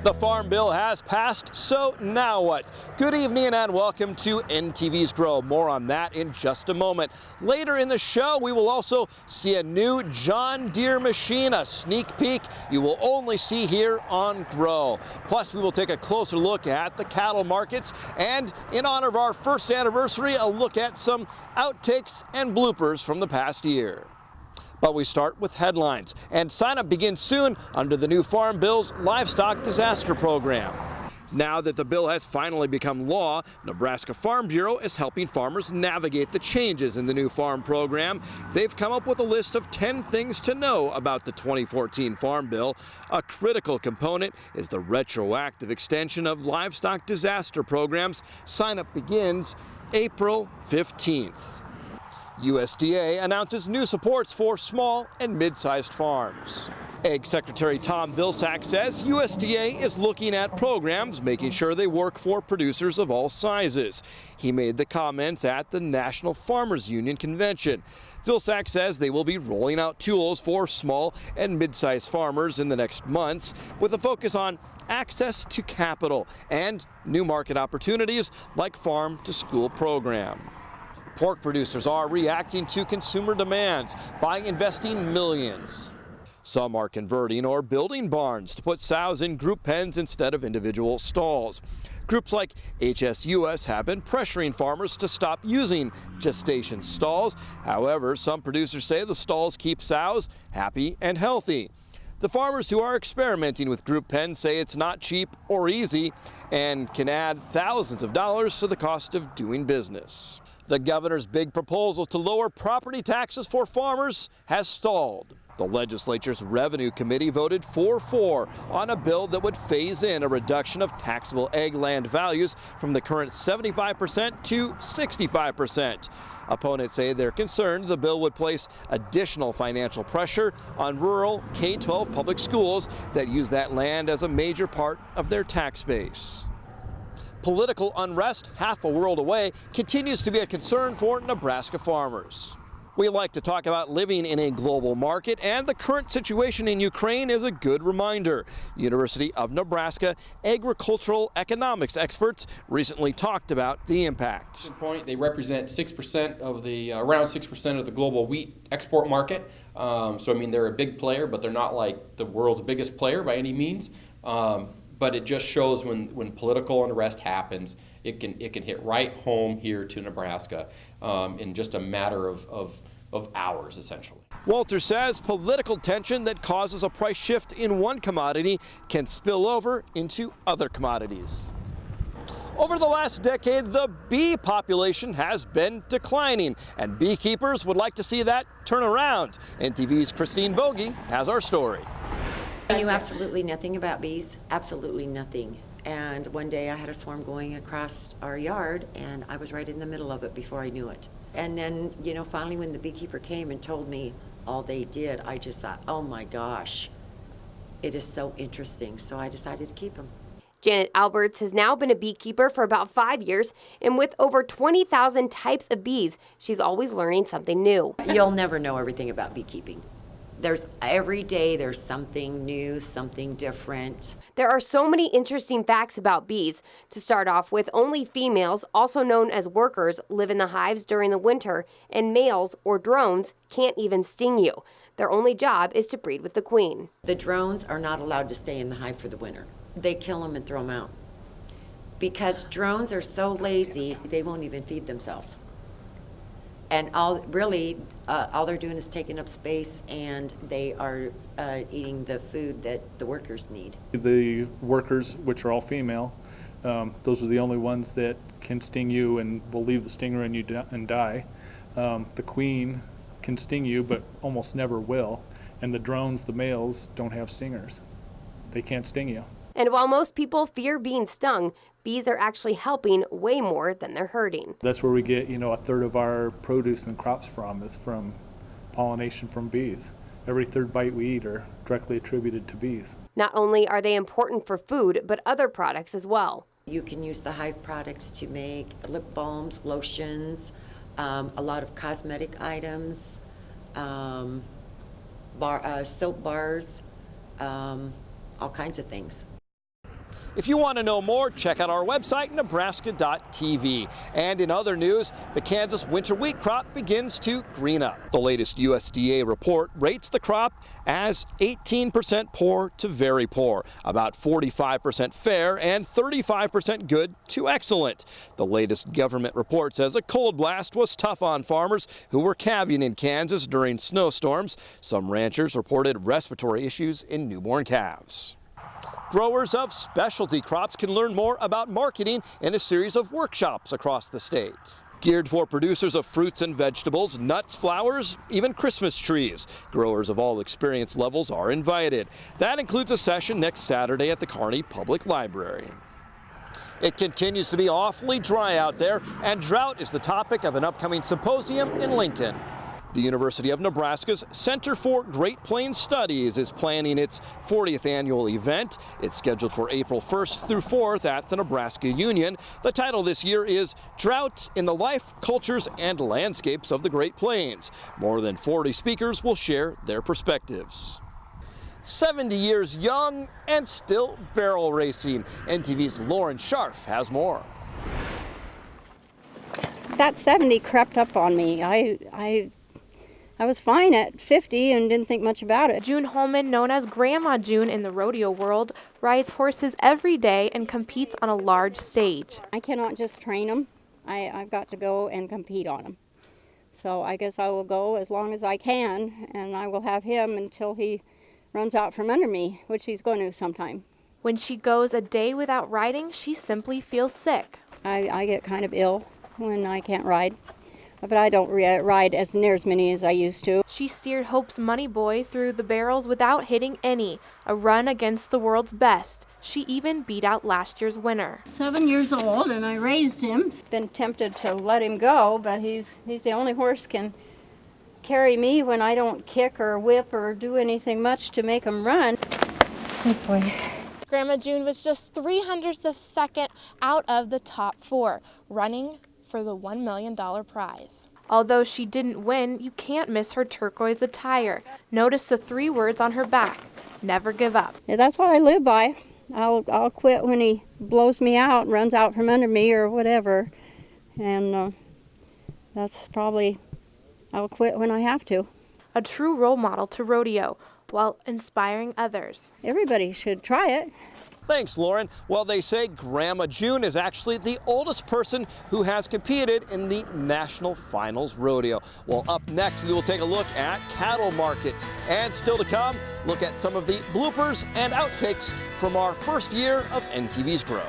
The Farm Bill has passed, so now what? Good evening and welcome to NTV's Grow. More on that in just a moment. Later in the show, we will also see a new John Deere machine, a sneak peek you will only see here on Grow. Plus, we will take a closer look at the cattle markets, and in honor of our first anniversary, a look at some outtakes and bloopers from the past year. But we start with headlines, and sign-up begins soon under the new Farm Bill's Livestock Disaster Program. Now that the bill has finally become law, Nebraska Farm Bureau is helping farmers navigate the changes in the new farm program. They've come up with a list of 10 things to know about the 2014 Farm Bill. A critical component is the retroactive extension of livestock disaster programs. Sign-up begins April 15th. USDA announces new supports for small and mid-sized farms. Ag Secretary Tom Vilsack says USDA is looking at programs, making sure they work for producers of all sizes. He made the comments at the National Farmers Union Convention. Vilsack says they will be rolling out tools for small and mid-sized farmers in the next months, with a focus on access to capital and new market opportunities like farm-to-school program. Pork producers are reacting to consumer demands by investing millions. Some are converting or building barns to put sows in group pens instead of individual stalls. Groups like HSUS have been pressuring farmers to stop using gestation stalls. However, some producers say the stalls keep sows happy and healthy. The farmers who are experimenting with group pens say it's not cheap or easy and can add thousands of dollars to the cost of doing business. The governor's big proposal to lower property taxes for farmers has stalled. The legislature's Revenue Committee voted 4-4 on a bill that would phase in a reduction of taxable ag land values from the current 75% to 65%. Opponents say they're concerned the bill would place additional financial pressure on rural K-12 public schools that use that land as a major part of their tax base. Political unrest, half a world away, continues to be a concern for Nebraska farmers. We like to talk about living in a global market, and the current situation in Ukraine is a good reminder. University of Nebraska agricultural economics experts recently talked about the impact. They represent 6% of the around 6% of the global wheat export market. So I mean, they're a big player, but they're not like the world's biggest player by any means. But it just shows when political unrest happens, it can hit right home here to Nebraska in just a matter of hours, essentially. Walter says political tension that causes a price shift in one commodity can spill over into other commodities. Over the last decade, the bee population has been declining, and beekeepers would like to see that turn around. NTV's Christine Bogie has our story. I knew absolutely nothing about bees, absolutely nothing. And one day I had a swarm going across our yard, and I was right in the middle of it before I knew it. And then, finally when the beekeeper came and told me all they did, I just thought, oh my gosh, it is so interesting. So I decided to keep them. Janet Alberts has now been a beekeeper for about 5 years, and with over 20,000 types of bees, she's always learning something new. You'll never know everything about beekeeping. Every day there's something new, something different. There are so many interesting facts about bees. To start off with, only females, also known as workers, live in the hives during the winter, and males, or drones, can't even sting you. Their only job is to breed with the queen. The drones are not allowed to stay in the hive for the winter. They kill them and throw them out. Because drones are so lazy, they won't even feed themselves. And all they're doing is taking up space, and they are eating the food that the workers need. The workers, which are all female, those are the only ones that can sting you and will leave the stinger in you and die. The queen can sting you, but almost never will. And the drones, the males, don't have stingers. They can't sting you. And while most people fear being stung, bees are actually helping way more than they're hurting. That's where we get, a third of our produce and crops from is from pollination from bees. Every third bite we eat are directly attributed to bees. Not only are they important for food, but other products as well. You can use the hive products to make lip balms, lotions, a lot of cosmetic items, soap bars, all kinds of things. If you want to know more, check out our website, nebraska.tv. And in other news, the Kansas winter wheat crop begins to green up. The latest USDA report rates the crop as 18% poor to very poor, about 45% fair, and 35% good to excellent. The latest government report says a cold blast was tough on farmers who were calving in Kansas during snowstorms. Some ranchers reported respiratory issues in newborn calves. Growers of specialty crops can learn more about marketing in a series of workshops across the state. Geared for producers of fruits and vegetables, nuts, flowers, even Christmas trees. Growers of all experience levels are invited. That includes a session next Saturday at the Kearney Public Library. It continues to be awfully dry out there, and drought is the topic of an upcoming symposium in Lincoln. The University of Nebraska's Center for Great Plains Studies is planning its 40th annual event. It's scheduled for April 1st through 4th at the Nebraska Union. The title this year is Drought in the Life, Cultures, and Landscapes of the Great Plains. More than 40 speakers will share their perspectives. 70 years young and still barrel racing. NTV's Lauren Scharf has more. That 70 crept up on me. I was fine at 50 and didn't think much about it. June Holman, known as Grandma June in the rodeo world, rides horses every day and competes on a large stage. I cannot just train them. I've got to go and compete on them. So I guess I will go as long as I can, and I will have him until he runs out from under me, which he's going to sometime. When she goes a day without riding, she simply feels sick. I get kind of ill when I can't ride. But I don't ride as near as many as I used to. She steered Hope's Money Boy through the barrels without hitting any, a run against the world's best. She even beat out last year's winner. 7 years old, and I raised him. Been tempted to let him go, but he's the only horse can carry me when I don't kick or whip or do anything much to make him run. Good boy. Grandma June was just 0.03 of a second out of the top 4, running for the $1 million prize. Although she didn't win, you can't miss her turquoise attire. Notice the 3 words on her back: never give up. Yeah, that's what I live by. I'll quit when he blows me out and runs out from under me or whatever. And that's probably, I'll quit when I have to. A true role model to rodeo while inspiring others. Everybody should try it. Thanks, Lauren. Well, they say Grandma June is actually the oldest person who has competed in the National Finals Rodeo. Well, up next, we will take a look at cattle markets. And still to come, look at some of the bloopers and outtakes from our first year of NTV's Grow.